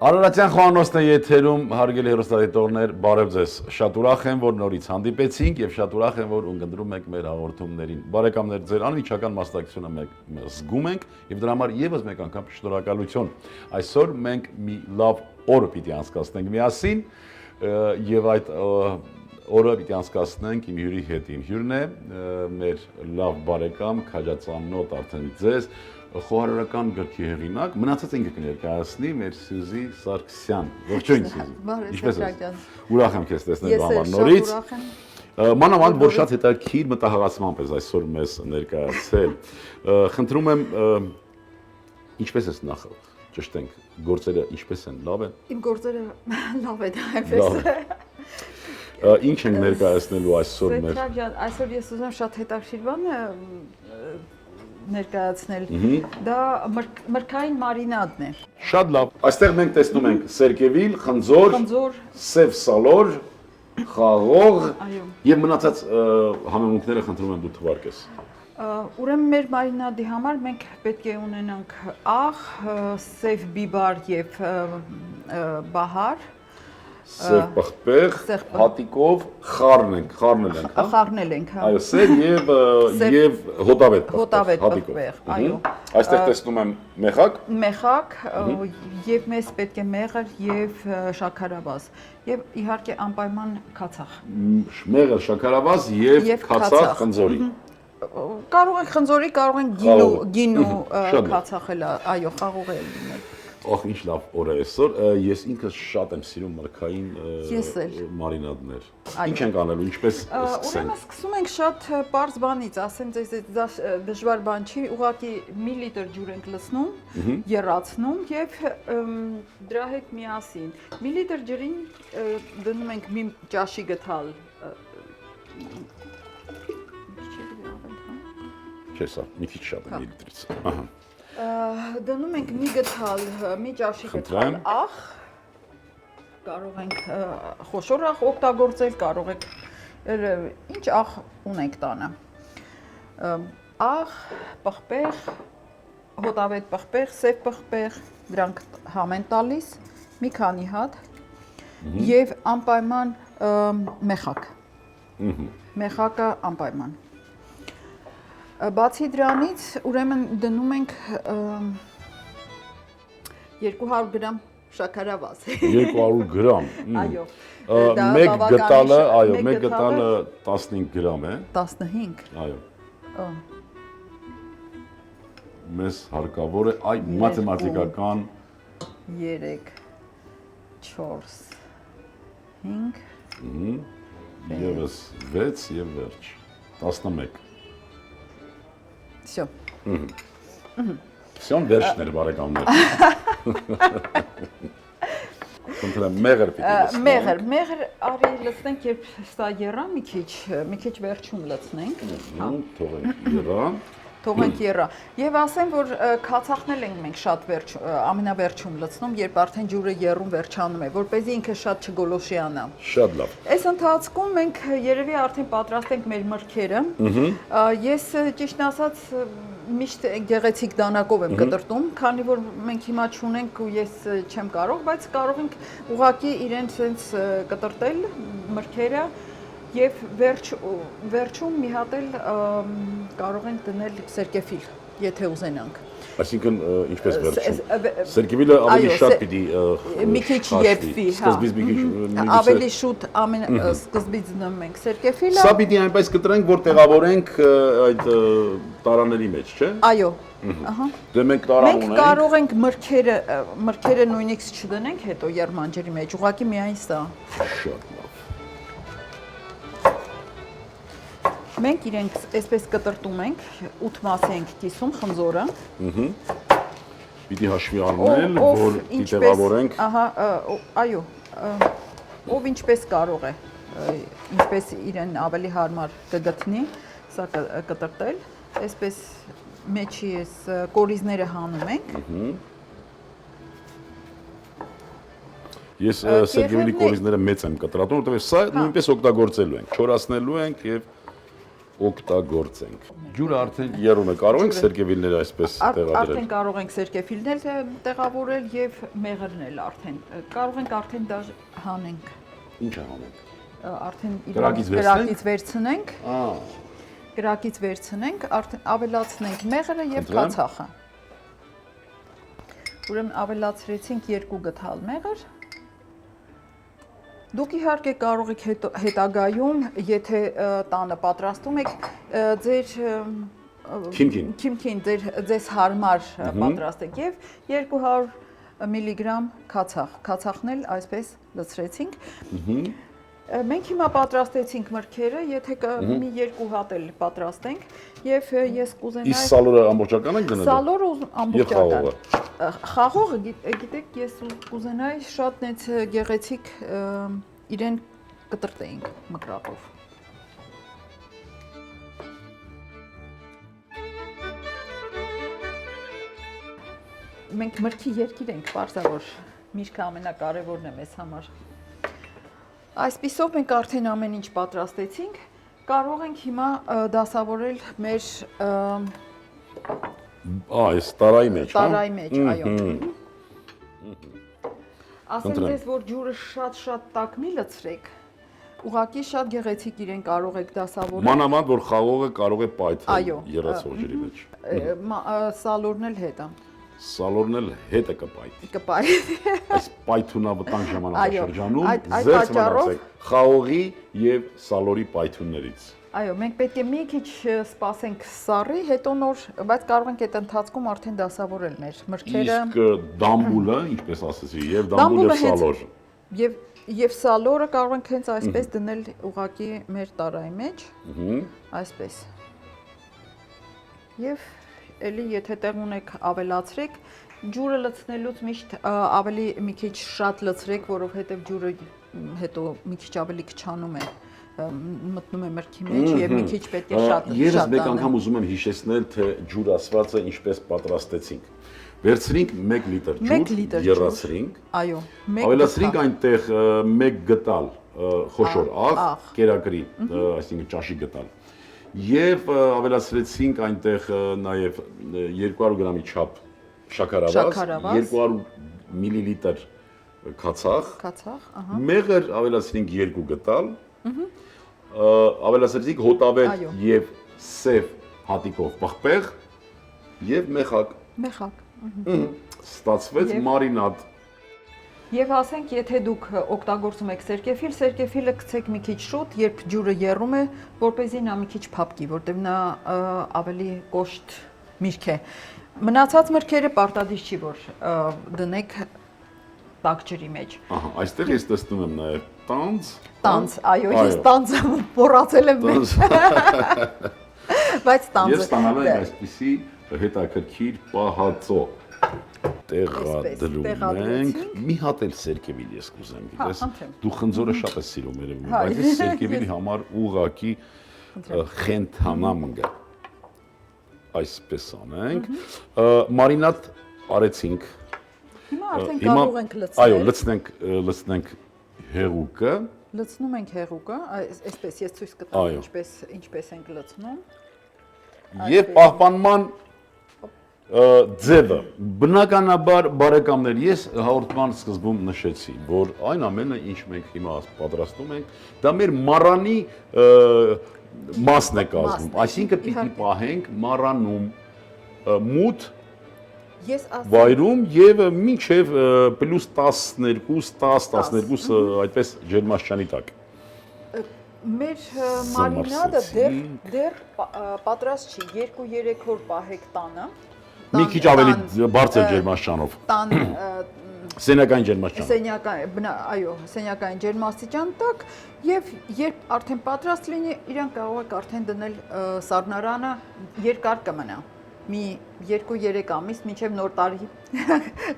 Արարատյան խոհանոցն է եթերում, հարգելի հեռուստադիտողներ, բարև ձեզ։ Շատ ուրախ եմ, որ նորից հանդիպեցինք եւ շատ ուրախ եմ, որ ունկնդրում եք մեր հաղորդումներին։ Բարեկամներ, ձեր անմիջական մասնակցությունը մենք զգում ենք եւ դրա համար եւս մեկ անգամ շնորհակալություն։ Այսօր մենք մի լավ օր պիտի անցկացնենք միասին եւ այդ օրը պիտի անցկացնենք իմ հյուրի հետ։ Իմ հյուրն է մեր լավ բարեկամ, քաջածանոթ արդեն ձեզ խոհարարական գրքի հեղինակ, մնացած ինքը կներկայացնի մեր Սյուզի Սարգսյան։ Ողջույն Սյուզի։ Ինչպե՞ս ես։ Ուրախ եմ քեզ տեսնելու համար նորից։ Մանավանդ որ շատ հետաքրքիր մտահղացմամբ ես այսօր մեզ ներկայացել։ Խնդրում եմ ինչպե՞ս ես նախ ճշտենք գործերը ինչպե՞ս են, լավ են։ Իմ գործերը լավ են, այնպես։ Ինչ ենք ներկայացնելու այսօր մեր։ Այսօր ես ուզում եմ շատ հետաքրքիր բան ներկայացնել։ Դա մրգային մարինադն է։ Շատ լավ։ Այստեղ մենք տեսնում ենք սերկևիլ, խնձոր, սև սալոր, խաղող եւ մնացած համեմունքները խնդրում եմ դու թվարկես։ Ուրեմն մեր մարինադի համար մենք պետք է ունենանք աղ, սև բիբար եւ բահար, սև պղպեղ, հատիկով խառնել ենք, հա։ Խառնել ենք, հա։ Այո, սև եւ հոտավետ պղպեղ, այո։ Այստեղ տեսնում եմ մեխակ։ Մեխակ եւ մեզ պետք է մեղր եւ շաքարավազ եւ իհարկե անպայման քացախ։ Մեղր, շաքարավազ եւ քացախ խնձորի։ Կարող ենք խնձորի, կարող ենք գինու քացախել, այո, խաղող է լինել։ Ախ, ինչ լավ օր է այսօր։ Ես ինքս շատ եմ սիրում մրգային մարինադներ։ Ինչ ենք անելու, ինչպես սկսենք։ Ուրեմն սկսում ենք շատ պարզ բանից, ասեմ ձեզ, դա դժվար բան չի, ուղղակի մի լիտր ջուր ենք լցնում, եռացնում եւ դրա հետ միասին մի լիտր ջրին դնում ենք մի ճաշի գթալ։ Չէ, սա մի քիչ շատ է մի լիտրից։ Ահա։ Դնում ենք մի գթալ, մի ճաշի գթալ աղ, կարող ենք խոշոր աղ օգտագործել, կարող եք ինչ աղ ունենք տանը, աղ, պղպեղ, հոտավետ պղպեղ, սև պղպեղ, դրանք համ են տալիս, մի քանի հատ և անպայման մեխակ, մեխակը անպայման։ Բացի դրանից, ուրեմն դնում ենք 200 գրամ շաքարավազ։ 200 գրամ։ Այո։ Մեկ գտալը, այո, մեկ գտալը 15 գրամ է։ 15։ Այո։ Մեզ հարկավոր է այ մաթեմատիկական 3 4 5 Եվս 6 եւ վերջ 11 Всё։ Всё վերջներ բարեկամներ։ Խնդրեմ մեղր պիտի լցնենք։ Մեղր արի լցնենք, երբ սա եռա մի քիչ վերջում լցնենք։ Թողենք եռա։ Թողենք եռա։ Եվ ասեմ, որ քացախնել ենք մենք շատ ամենավերջում լցնում, երբ արդեն ջուրը եռում վերջանում է, որպեսզի ինքը շատ չգոլոշիանա։ Շատ լավ։ Այս ընթացքում մենք երևի արդեն պատրաստենք մեր մրգերը։ Ես ճիշտն ասած միշտ գեղեցիկ դանակով եմ կտրտում, քանի որ մենք հիմա չունենք ու ես չեմ կարող, բայց կարող ենք ուղղակի իրեն sense կտրտել մրգերը եւ վերջում մի հատ էլ կարող ենք դնել սերկեֆիլ, եթե ուզենանք։ Այսինքն ինչպես վերջում։ Սերկևիլը ավելի շատ պիտի մի քիչ եփվի, հա։ Սկզբից մի քիչ ավելի շուտ սկզբից դնում ենք սերկեֆիլը։ Սա պիտի այնպես կտրենք, որ տեղավորենք այդ տարաների մեջ, չէ՞։ Այո։ Ահա։ Դե մենք տարան ունենք։ Մենք կարող ենք մրգերը նույնիսկ չդնենք հետո եռմանջերի մեջ, ուղղակի միայն սա։ Շատ լավ։ Մենք իրենք այսպես կտրտում ենք, 8 մաս ենք կիսում խնձորը։ Պիտի հաշվի առնել, որ տեղավորենք։ Ահա, այո, ով ինչպես կարող է, ինչպես իրեն ավելի հարմար կգտնի, սա կտրտել, այսպես մեջի ես կորիզները հանում ենք։ Ես սերկևիլի կորիզները մեծ եմ կտրատում, որտեղ սա նույնպես օգտագործելու ենք, չորացնելու ենք եւ օգտագործենք։ Ջուրը արդեն եռում է, կարող ենք սերկևիլները այսպես տեղադրել։ Արդեն կարող ենք սերկևիլներ տեղավորել եւ մեղրնել արդեն։ Կարող ենք արդեն դա հանենք։ Ինչ անենք։ Արդեն Կրակից վերցնենք։ Կրակից վերցնենք, արդեն ավելացնենք մեղրը եւ կացախը։ Ուրեմն ավելացրեցինք 2 գթալ մեղր։ Դուք իհարկե կարող եք հետագայում, եթե տանը պատրաստում եք, ձեր քիմքին ձեզ հարմար պատրաստեք եւ 200 միլիգրամ կացախն էլ այսպես լցրեցինք։ Մենք հիմա պատրաստեցինք մրգերը, եթե մի 2 հատ էլ պատրաստենք եւ ես կուզենայի Իսկ սալորը ամբողջական եք դնելու։ Սալորը ամբողջական։ Խաղողը գիտեք, ես կուզենայի շատ նենց գեղեցիկ իրեն կտրտեինք մկրատով։ Մենք մրգի երկիր ենք, պարզավոր միրգը ամենակարևորն է մեզ համար։ Այսպիսով մենք արդեն ամեն ինչ պատրաստեցինք, կարող ենք հիմա դասավորել մեր այս տարայի մեջ, հա։ Տարայի մեջ, այո։ Ասեմ ձեզ, որ ջուրը շատ տաք մի լցրեք, ուղղակի շատ գեղեցիկ իրեն կարող եք դասավորել։ Մանավանդ որ խաղողը կարող է պայթել Այո, եռացող ջրի մեջ։ Սալորն էլ հետա։ Սալորն էլ հետը կպայթի։ Կպայթի։ Այս պայթունավտանգ ժամանակաշրջանում այդ զերծ պատճառով- մնացեք խաղողի եւ սալորի պայթուններից։ Այո, մենք պետք է մի քիչ սպասենք սառի, հետո նոր, բայց կարող ենք այդ ընթացքում արդեն դասավորել մեր մրգերը։ Իսկ դամբուլը, ինչպես ասեցի, եւ դամբուլը սալոր։ Եվ սալորը կարող ենք հենց այսպես դնել ուղղակի մեր տարայի մեջ, այսպես։ Եվ էլի եթե տեղ ունեք ավելացրեք, ջուրը լցնելուց միշտ ավելի մի քիչ շատ լցրեք, որովհետև ջուրը հետո մի քիչ ավելի քչանում է, մտնում է մրգի մեջ եւ մի քիչ պետք է շատ Ես մեկ անգամ ուզում եմ հիշեցնել, թե ջուր ասվածը ինչպես պատրաստեցինք։ Վերցրինք 1 լիտր ջուր, եռացրինք։ Այո, Ավելացրինք այնտեղ 1 գտալ խոշոր աղ, կերակրի, այսինքն ճաշի գտալ։ Եվ ավելացրեցինք այնտեղ նաև 200 գրամի չափ շաքարավազ, 200 միլիլիտր կացախ, մեղր ավելացրինք 2 գտալ, ավելացրեցինք հոտավետ եւ սև հատիկով պղպեղ եւ մեխակ։ Ստացվեց մարինադ։ Եվ ասենք, եթե դուք օգտագործում եք սերկևիլը գցեք մի քիչ շուտ, երբ ջուրը եռում է, որպեսզի նա մի քիչ փափկի, որտեղ նա ավելի կոշտ միրգ է։ Մնացած մրգերը պարտադիր չի, որ դնեք տաք ջրի մեջ։ Ահա, այստեղ ես տեսնում եմ նաև տանձ։ Տանձ, այո, ես տանձը մոռացել եմ։ Բայց տանձը։ Ես ստանալու եմ այսպիսի հետաքրքիր պահածո։ Տեղադրում ենք։ Մի հատ էլ սերկևիլ ես կուզեմ, գիտես։ Դու խնձորը շատ ես սիրում երևում, բայց ես սերկևիլի համար ուղակի խենթանամ ընկա։ Այսպես անենք։ Մարինադ արեցինք։ Հիմա արդեն կարող ենք լցնել։ Այո, լցնենք հեղուկը։ Լցնում ենք հեղուկը, այսպես ես ցույց կտամ ինչպես ենք լցնում։ Եվ պահպանման ձևը, բնականաբար բարեկամներ, ես հաղորդման սկզբում նշեցի, որ այն ամենը, ինչ մենք հիմա պատրաստում ենք, դա մեր մառանի մասն է կազմում, այսինքն պիտի պահենք մառանում մութ վայրում եւ մինչեւ պլյուս 12 այդպես ջերմաստիճանի տակ։ Մեր մարինադը դեռ պատրաստ չի, 2-3 օր պահեք տանը։ Մի քիչ ավելի բարձր ջերմաստիճանով։ Սենյակային ջերմաստիճան։ Այո, սենյակային ջերմաստիճան տակ եւ երբ արդեն պատրաստ լինի, իրան կարող եք արդեն դնել սառնարանը, երկար կմնա։ Մի 2-3 ամիս մինչև նոր տարի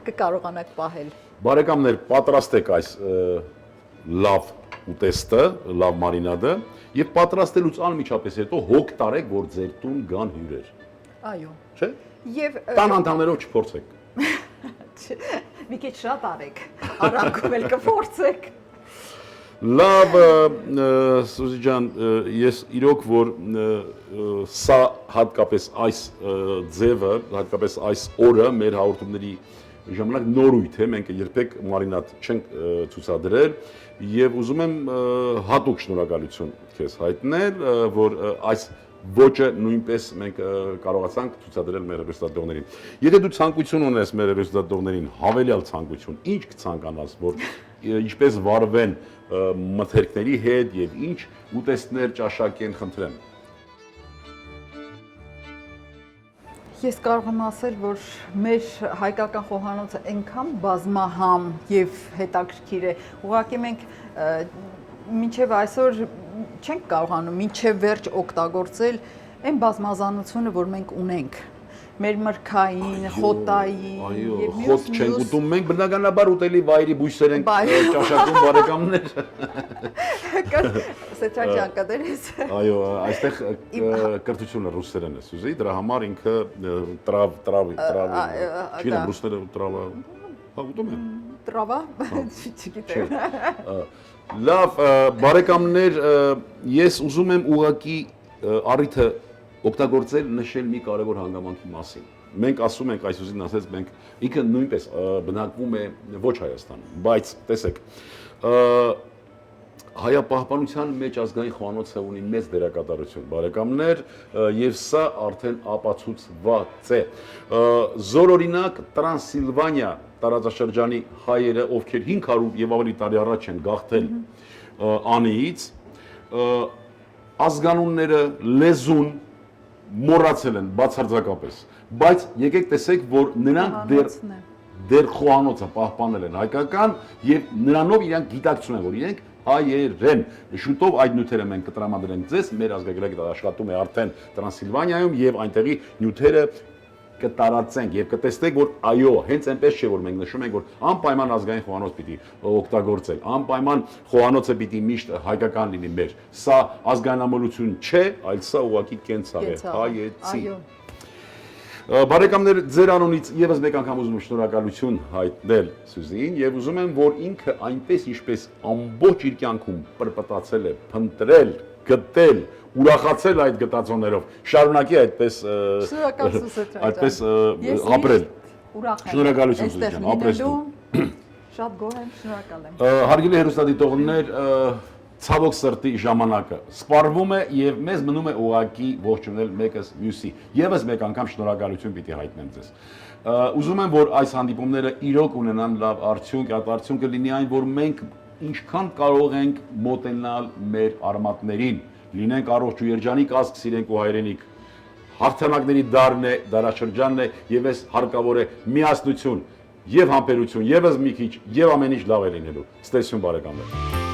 կկարողանաք պահել։ Բարեկամներ, պատրաստեք այս լավ ուտեստը, լավ մարինադը եւ պատրաստելուց անմիջապես հետո հոգ տարեք, որ ձեր տուն գան հյուրեր։ Այո։ Չէ՞։ Եվ տան անդամներով չփորձեք։ Մի քիչ շատ արեք, արանքում էլ կփորձեք։ Լավ, Սուզի ջան, ես իրոք որ սա հատկապես այս ձևը, հատկապես այս օրը մեր հաղորդումների ժամանակ նորույթ է, մենք երբեք մարինատ չենք ցուցադրել եւ ուզում եմ հատուկ շնորհակալություն քեզ հայտնել, որ այս ոճը նույնպես մենք կարողացանք ցուցադրել մեր հեռուստադիտողներին։ Եթե դու ցանկություն ունես մեր հեռուստադիտողներին, հավելյալ ցանկություն, ինչ կցանկանաս, որ ինչպես վարվեն մթերքների հետ եւ ինչ ուտեստներ ճաշակեն, խնդրեմ։ Ես կարող եմ ասել, որ մեր հայկական խոհանոցը այնքան բազմահամ եւ հետաքրքիր է։ Ուղղակի մենք մինչև այսօր չենք կարողանում մինչև վերջ օգտագործել այն բազմազանությունը, որ մենք ունենք։ Մեր մրգային, խոտային եւ խոտ չենք ուտում, մենք բնականաբար ուտելի վայրի բույսեր ենք ճաշակում բարեկամներ։ Սեթրաջան կդերես։ Այո, այստեղ կրթությունը ռուսերեն է, Սուզի, դրա համար ինքը տրավ, չգիտեմ ռուսները տրավա, ուտում են։ Տրավա, չգիտեմ։ Լավ, բարեկամներ, ես ուզում եմ ուղղակի առիթը օգտագործել նշել մի կարևոր հանգամանքի մասին։ Մենք ասում ենք, այսօրին ասած մենք ինքը նույնպես բնակվում է ոչ Հայաստանում, բայց տեսեք, հայապահպանության մեջ ազգային խոհանոցը ունի մեծ դերակատարություն, բարեկամներ, եւ սա արդեն ապացուցված է։ Զորօրինակ Տրանսիլվանիա տարածաշրջանի հայերը, ովքեր 500 եւ ավելի տարի առաջ են գաղթել Անիից, ազգանունները, լեզուն մոռացել են բացարձակապես, բայց եկեք տեսեք, որ նրանք դեր խոհանոցը պահպանել են հայկական եւ նրանով իրանք գիտակցում են, որ իրենք հայեր են։ Շուտով այդ նյութերը մենք կտրամադրենք ձեզ, մեր ազգագրագետը աշխատում է արդեն Տրանսիլվանիայում եւ այնտեղի նյութերը կտարածենք եւ կտեսնենք, որ այո, հենց այնպես չէ, որ մենք նշում ենք, որ անպայման ազգային խոհանոց պիտի օգտագործել, անպայման խոհանոցը պիտի միշտ հայկական լինի մեր։ Սա ազգանամոլություն չէ, այլ սա ուղղակի կենցաղ է, հայեցի։ Բարեկամներ, ձեր անունից եւս մեկ անգամ ուզում եմ շնորհակալություն հայտնել Սյուզին եւ ուզում եմ, որ ինքը այնպես ինչպես ամբողջ իր կյանքում պրպտացել է, փնտրել, գտել, ուրախացել այդ գտածոներով, շարունակի այդպես ապրել։ Շնորհակալություն Սյուզի ջան, ապրես դու։ Շատ գոհ եմ, շնորհակալ եմ։ Հարգելի հեռուստադիտողներ, ցավոք սրտի ժամանակը սպառվում է եւ մեզ մնում է ուղակի ողջունել մեկս մյուսի։ Եվս մեկ անգամ շնորհակալություն պիտի հայտնեմ ձեզ։ Ուզում եմ, որ այս հանդիպումները իրոք ունենան լավ արդյունք, այդ արդյունքը լինի այն, որ մենք ինչքան կարող ենք մոտենալ մեր արմատներին, լինենք առողջ ու երջանիկ ազգ, սիրենք ու հայրենիք։ Հաղթանակների դարն է, դարաշրջանն է եւ այս հարկավոր է միասնություն եւ համբերություն, եւս մի քիչ եւ ամեն ինչ լավ է լինելու։ Ստեսություն բարեկամներ։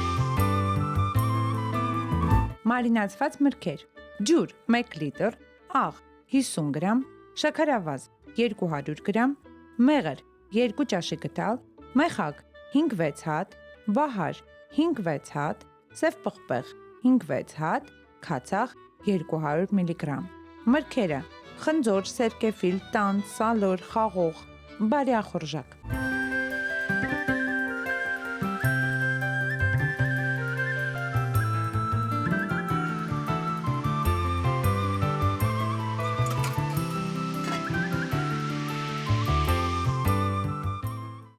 Մարինացված մրգեր, ջուր 1 լիտր, աղ 50 գրամ, շաքարավազ 200 գրամ, մեղր 2 ճաշի կտալ, մեխակ 5-6 հատ, վահար 5-6 հատ, սև պղպեղ 5-6 հատ, քացախ 200 միլիգրամ։ Մրգերը՝ խնձոր, սերկեֆիլ, տանձ, սալոր, խաղող, բարյախորժակ։